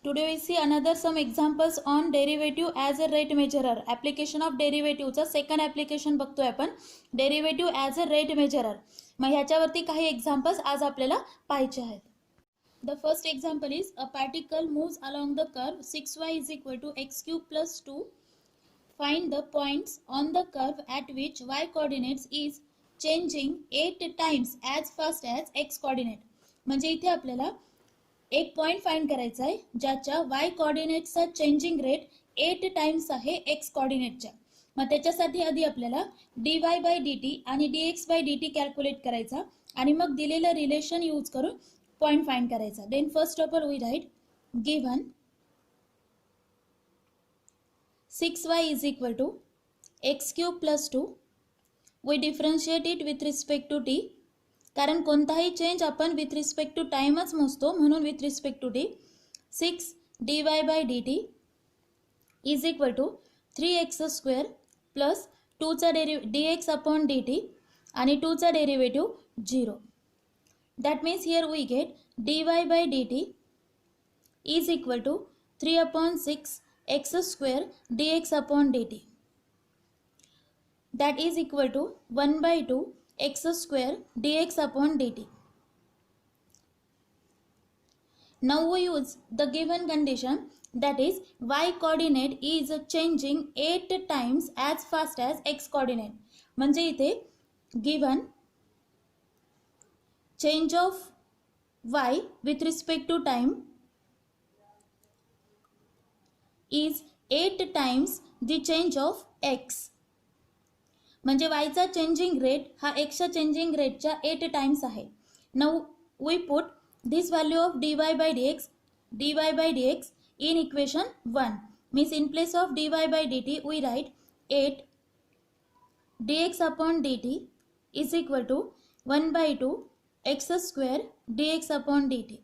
Today we see another some examples on derivative as a rate measurer. Application of derivative चा second application बघतोय आपण, derivative as a rate measurer. मग ह्याच्यावरती काही examples आज आपल्याला पाहायचे आहेत. The first example is a particle moves along the curve 6y is equal to x cube plus 2. Find the points on the curve at which y coordinates is changing 8 times as fast as x coordinate. म्हणजे इथे आपल्याला एक point find करायचा आहे ज्याच्या y कोऑर्डिनेटचा changing rate 8 times आहे x कोऑर्डिनेटच्या. मग त्याच्यासाठी आधी आपल्याला dy बाय dt आणि dx बाय dt कॅल्क्युलेट करायचा आणि मग दिलेलं रिलेशन यूज करून पॉइंट फाइंड करायचा. Then first of all we write given 6y is equal to x cube plus 2. We differentiate it with respect to t. कारण कोणताही change आपण विथ रिस्पेक्ट टू टाइमच मोजतो, म्हणून with respect to T 6 dy by dt is equal to 3x square plus 2चा dx upon dt आणि 2चा derivative 0. That means here we get dy by dt is equal to 3 upon 6 x square dx upon dt. That is equal to 1 by 2 x square dx upon dt. Now we use the given condition, that is y coordinate is changing 8 times as fast as x coordinate. म्हणजे इथे given change of y with respect to time is 8 times the change of x. म्हणजे y चा changing rate हा x च्या changing रेटच्या 8 times आहे. Now we put this value of dy by dx in equation 1. Means in place of dy by dt we write 8 dx upon dt is equal to 1 by 2 x square dx upon dt.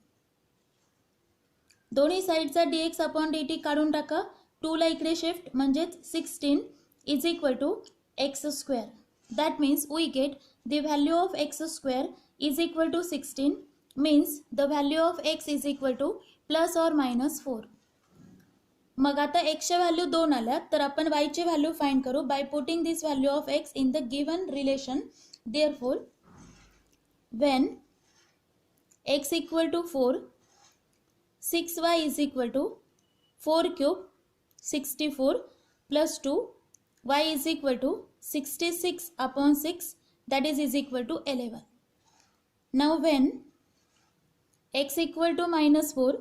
दोन्ही साइडचा dx upon dt काढून टाका. 2 ला इकडे shift म्हणजेच 16 is equal to x square. That means we get the value of x square is equal to 16, means the value of x is equal to plus or minus 4. मग आता x च्या value 2 आल्या तर आपण y ची value find करू by putting this value of x in the given relation. Therefore when x equal to 4, 6y is equal to 4 cube 64 plus 2 y is equal to 66 upon 6, that is equal to 11. Now when x equal to minus 4,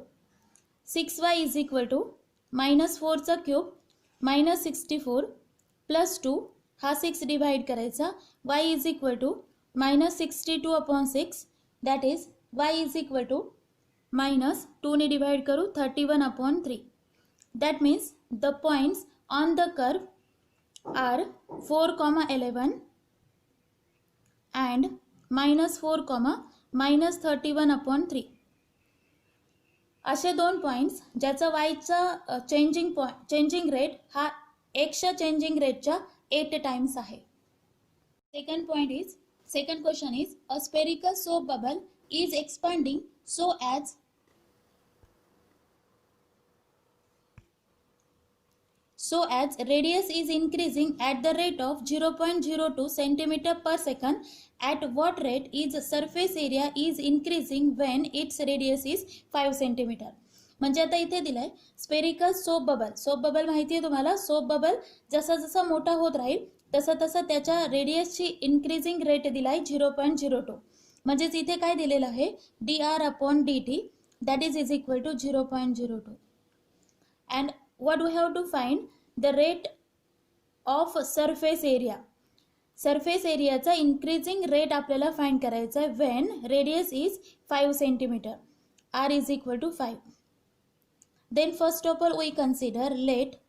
6y is equal to minus 4 चा cube minus 64 plus 2 हा 6 divide करायचा, y is equal to minus 62 upon 6, that is y is equal to minus 2 ने divide करू 31 upon 3. That means the points on the curve are 4, 11 and minus 4, minus 31 upon 3. असे दोन points ज्याचा y चा changing rate हा x च्या changing रेटच्या 8 times आहे. Second question is a spherical soap bubble is expanding so as radius is increasing at the rate of 0.02 centimeter per second. At what rate is surface area is increasing when its radius is 5 centimeter. म्हणजे आता इथे दिलाय spherical soap bubble माहिती आहे तुम्हाला. Soap bubble जसा जसा मोठा होत राहील तसा तसा त्याच्या रेडियसची इन्क्रीजिंग रेट दिलाय 0.02. म्हणजेच इथे काय दिलेलं आहे dr upon dt, that is equal to 0.02. and what we have to find the rate of surface area. Surface area चा increasing rate आपल्याला फाइंड करायचा आहे when radius is 5 centimeter, r is equal to 5. Then first of all we consider let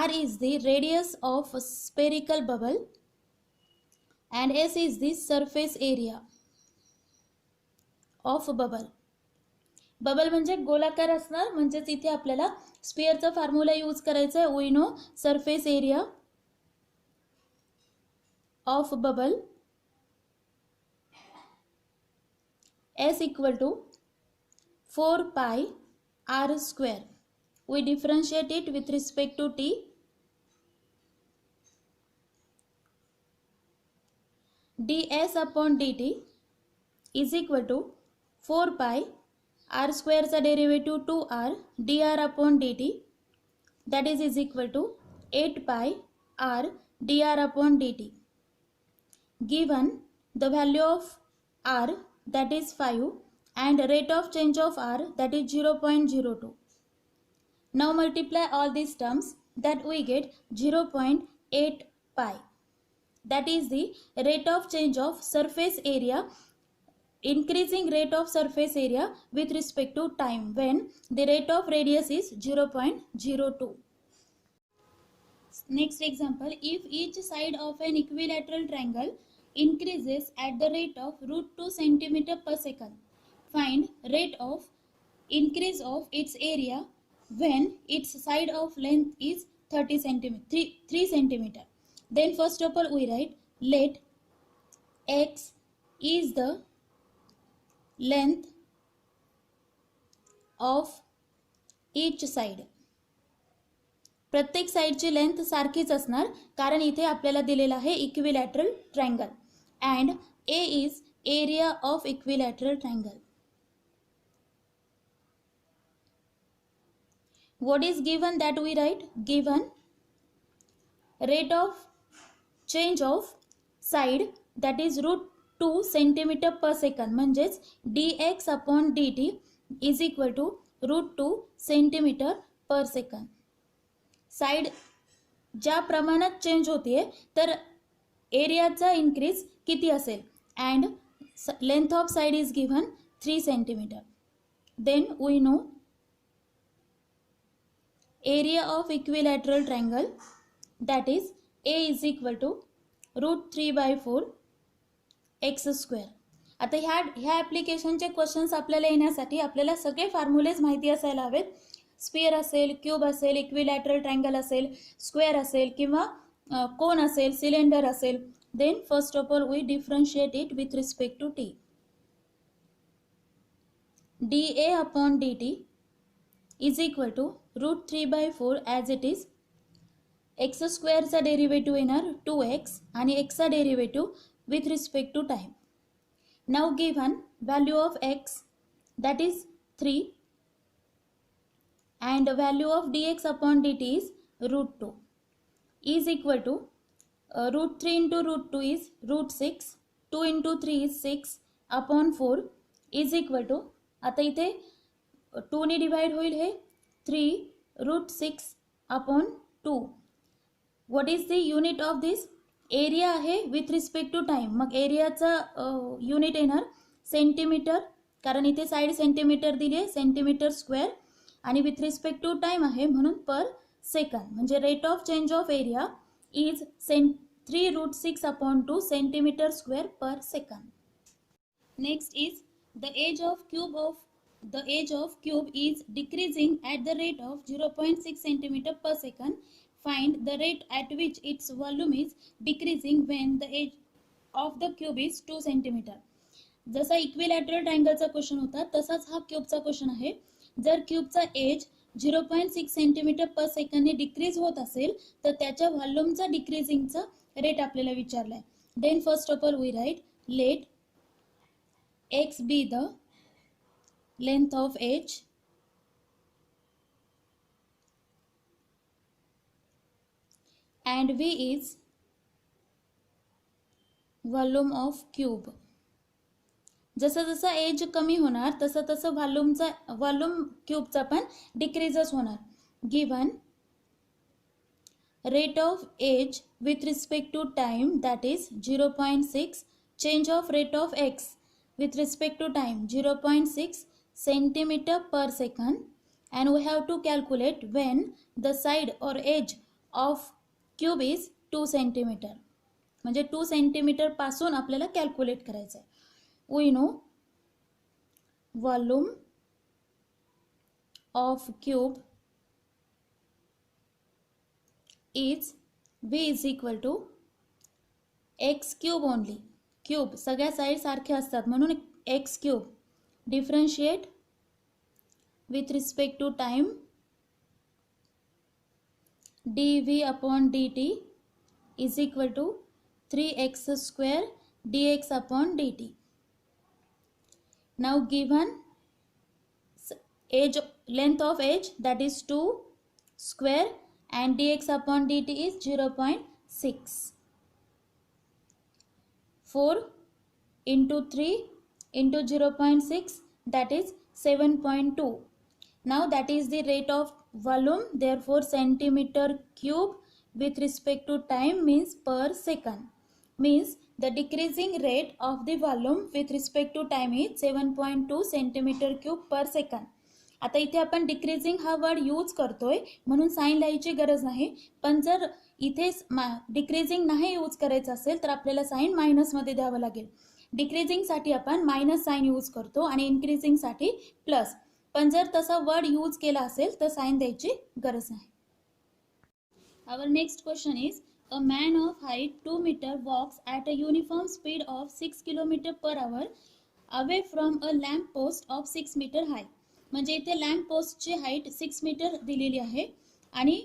r is the radius of spherical bubble and s is the surface area of bubble. Bubble म्हणजे गोलाकार असणार, म्हणजेच इथे आपल्याला स्फिअरचा formula use करायचा आहे. We know surface area of bubble S equal to 4 pi r square. We differentiate it with respect to t. ds upon dt is equal to 4 pi r square चा derivative 2r dr upon dt, that is equal to 8 pi r dr upon dt. Given the value of r, that is 5, and rate of change of r, that is 0.02. Now multiply all these terms, that we get 0.8 pi. That is the rate of change of surface area, increasing rate of surface area with respect to time when the rate of radius is 0.02. Next example, if each side of an equilateral triangle increases at the rate of √2 cm per second, find rate of increase of its area when its side of length is 30 cm, 3 cm. Then first of all we write, let x is the length of each side. प्रत्येक साइडची length सारखीच असणार कारण इथे आपल्याला दिलेला आहे equilateral triangle. And A is area of equilateral triangle. What is given, that we write, given rate of change of side, that is √2 cm per second, म्हणजेच dx upon dt is equal to √2 cm per second. Side ज्या प्रमाणात change होतीये तर एरियाचा increase किती असेल. And length of side is given 3 cm. Then we know area of equilateral triangle, that is a is equal to √3/4 x square. आता ह्या ॲप्लिकेशनचे questions आपल्याला येण्यासाठी आपल्याला सगळे फॉर्म्युलेज माहिती असायला हवेत. स्फिअर असेल, क्यूब असेल, इक्विलॅटरल ट्रायंगल असेल, स्क्वेअर असेल किंवा कोन असेल, सिलेंडर असेल. Then first of all we differentiate it with respect to t. dA upon dt is equal to √3/4 as it is. x स्क्वेअरचा डेरिव्हेटिव्ह येणार 2x आणि x चा derivative with respect to time. Now given value of x, that is 3, and value of dx upon dt is √2 is equal to √3 into √2 is √6, 2 into 3 is 6 upon 4 is equal to, आता इथे 2 ने divide होईल हे 3√6 upon 2. what is the unit of this? Area आहे with respect to time. मग एरियाचा unit येणार centimetre, कारण इथे साइड सेंटीमीटर दिली आहे, सेंटीमीटर स्क्वेअर, आणि विथ रिस्पेक्ट टू टाइम आहे म्हणून पर सेकंड. म्हणजे rate of change of area is 3√6 upon 2 centimeter square per second. Next is the age of cube is decreasing at the rate of 0.6 centimeter per second. Find the rate at which its volume is decreasing when the age of the cube is 2 centimeter. जसा equilateral ट्रायंगलचा question होता तसाच हा क्यूबचा question आहे. जर क्यूबचा as 0.6 centimetre पर सेकंडने decrease होत असेल तर त्याच्या व्हॉल्यूमचा डिक्रीजिंगचा रेट आपल्याला विचारलाय. Then first of all we write, let x be the length of edge and v is volume of cube. जसं जसं एज कमी होणार तसं तसं व्हॉल्यूम क्यूबचा पण डिक्रीजच होणार. Given rate of edge with respect to time, that is 0.6, change of rate of x with respect to time 0.6 centimeter per second, and we have to calculate when the side or edge of cube is 2 centimeter. म्हणजे 2 centimeter पासून आपल्याला calculate करायचं आहे. we know volume of cube is v is equal to x cube only. Cube सगळ्या side सारख्या असतात म्हणून x cube differentiate with respect to time dv upon dt is equal to 3x square dx upon dt. Now given length of edge, that is 2 square, and dx upon dt is 0.6. 4 into 3 into 0.6, that is 7.2. Now that is the rate of volume, therefore centimeter cube with respect to time means per second. Means the decreasing rate of the volume with respect to time is 7.2 centimeter cube per second. आता इथे आपण decreasing हा word use करतोय म्हणून sign लिहायची गरज नाही, पण जर इथे डिक्रीजिंग नाही यूज करायचं असेल तर आपल्याला साइन मायनस मध्ये द्यावं लागेल. डिक्रीजिंग साठी आपण मायनस साइन यूज करतो आणि इन्क्रीजिंग साठी प्लस, पण जर तसा वर्ड यूज केला असेल तर साइन द्यायची गरज नाही. Our next question is, a man of height 2 meter walks at a uniform speed of 6 km per hour away from a lamp post of 6 meter high. म्हणजे इथे लॅम्प पोस्टची हाईट 6 मीटर दिलेली आहे आणि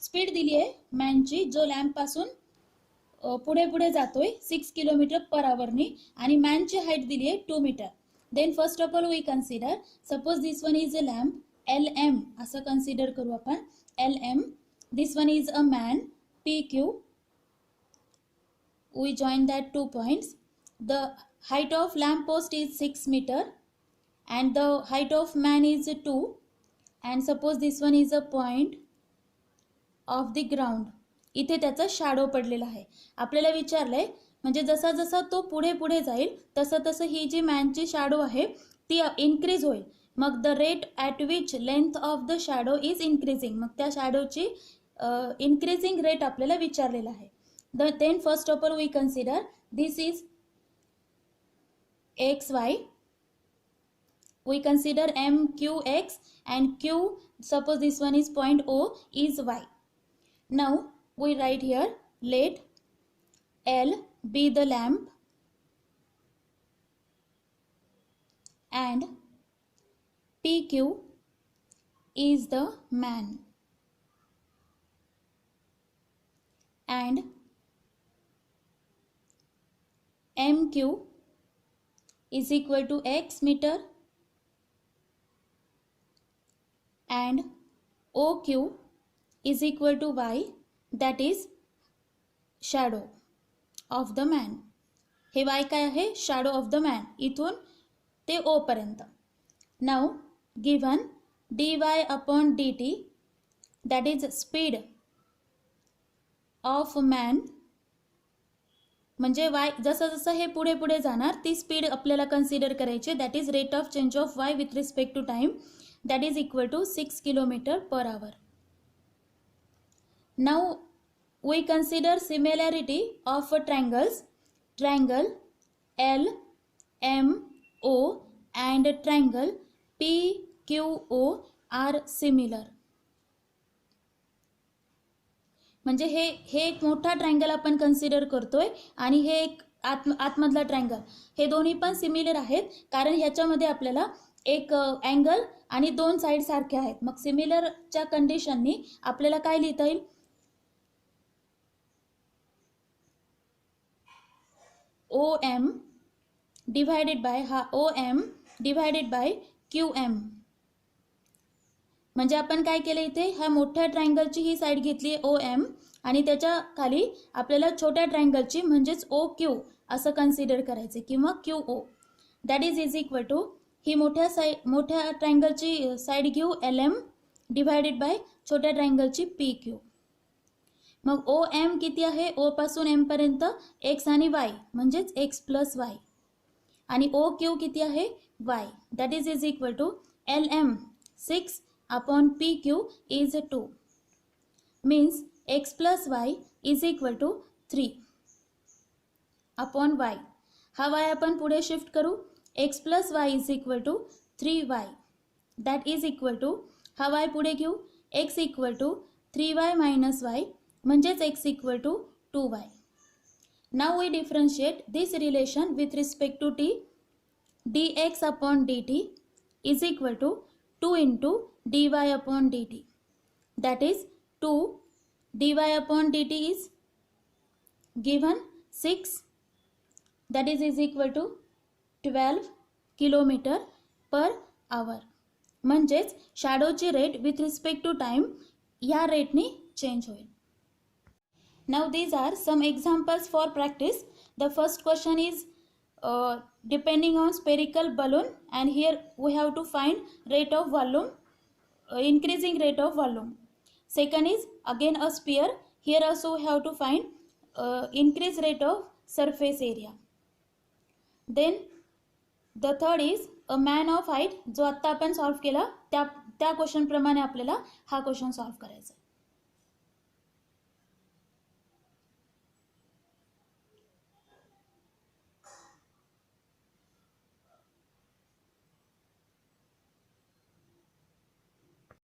स्पीड दिली आहे मॅनची जो लॅम्प पासून पुढे पुढे जातोय 6 किलोमीटर पर आवरनी आणि मॅनची हाईट दिली आहे 2 metre. Then first of all we consider, suppose this one is a lamp LM असं कन्सिडर करू आपण. LM, this one is a man PQ. We join that 2 points. The height of lamp post is 6 meter and the height of man is 2, and suppose this one is a point of the ground. इथे त्याचा shadow पडलेला आहे. आपल्याला विचारलंय म्हणजे जसा जसा तो पुढे पुढे जाईल तसं तसं ही जी मॅनची शॅडो आहे ती इन्क्रीज होईल. मग the rate at which length of the shadow is increasing, मग त्या शॅडोची इन्क्रीजिंग रेट आपल्याला विचारलेला आहे. Then first of all we consider this is XY. We consider MQX and Q, suppose this one is point O, is Y. Now we write here, let L be the lamp and PQ is the man and MQ is equal to X meter and OQ is equal to Y, that is shadow of the man. हे Y काय आहे? shadow of the man. इथून ते O पर्यंत. Now given dy upon dt, that is speed of man, म्हणजे y जसं जसं हे पुढे पुढे जाणार ती स्पीड आपल्याला कन्सिडर करायची, that is rate of change of y with respect to time, that is equal to 6 km per hour. Now we consider similarity of triangles. Triangle LMO and triangle PQO are similar. म्हणजे हे एक मोठा triangle आपण consider करतोय आणि हे एक आतमधला triangle, हे दोन्ही पण similar आहेत कारण ह्याच्यामध्ये आपल्याला एक अँगल आणि 2 साइड सारखे आहेत. मग सिमिलरच्या कंडिशननी आपल्याला काय लिहिता येईल, OM डिवाइडेड बाय हा OM डिवाइडेड बाय QM. म्हणजे आपण काय केलं इथे, ह्या मोठ्या ट्रायंगलची ही साइड घेतली आहे OM आणि त्याच्या खाली आपल्याला छोट्या ट्रायंगलची म्हणजेच OQ असं कन्सिडर करायचे किंवा QO, that is equal to ही मोठ्या ट्रायंगलची साइड घेऊ LM डिवाइडेड बाय छोट्या ट्रायंगलची PQ. मग OM किती आहे, O पासून M पर्यंत X आणि Y म्हणजेच X प्लस Y आणि OQ किती आहे Y, that is equal to LM 6 upon PQ is 2, means X plus Y is equal to 3 upon Y. हा Y आपण पुढे शिफ्ट करू, X plus Y is equal to 3Y, that is equal to हा Y पुढे घेऊ, X equal to 3Y minus Y म्हणजेच X equal to 2Y. Now we differentiate this relation with respect to t. dx upon dt is equal to 2 into dy upon dt. That is 2 dy upon dt is given 6, that is equal to 12 kilometre per hour. म्हणजेच शॅडोची rate with respect to time ह्या रेटनी change होईल. Now these are some examples for practice. The first question is depending on spherical balloon, and here we have to find rate of volume, increasing rate of volume. Second is again a sphere. Here also we have to find increase rate of surface area. Then the third is a man of height, जो आत्ता आपण solve केला त्या question प्रमाणे आपल्याला हा question solve करायचा.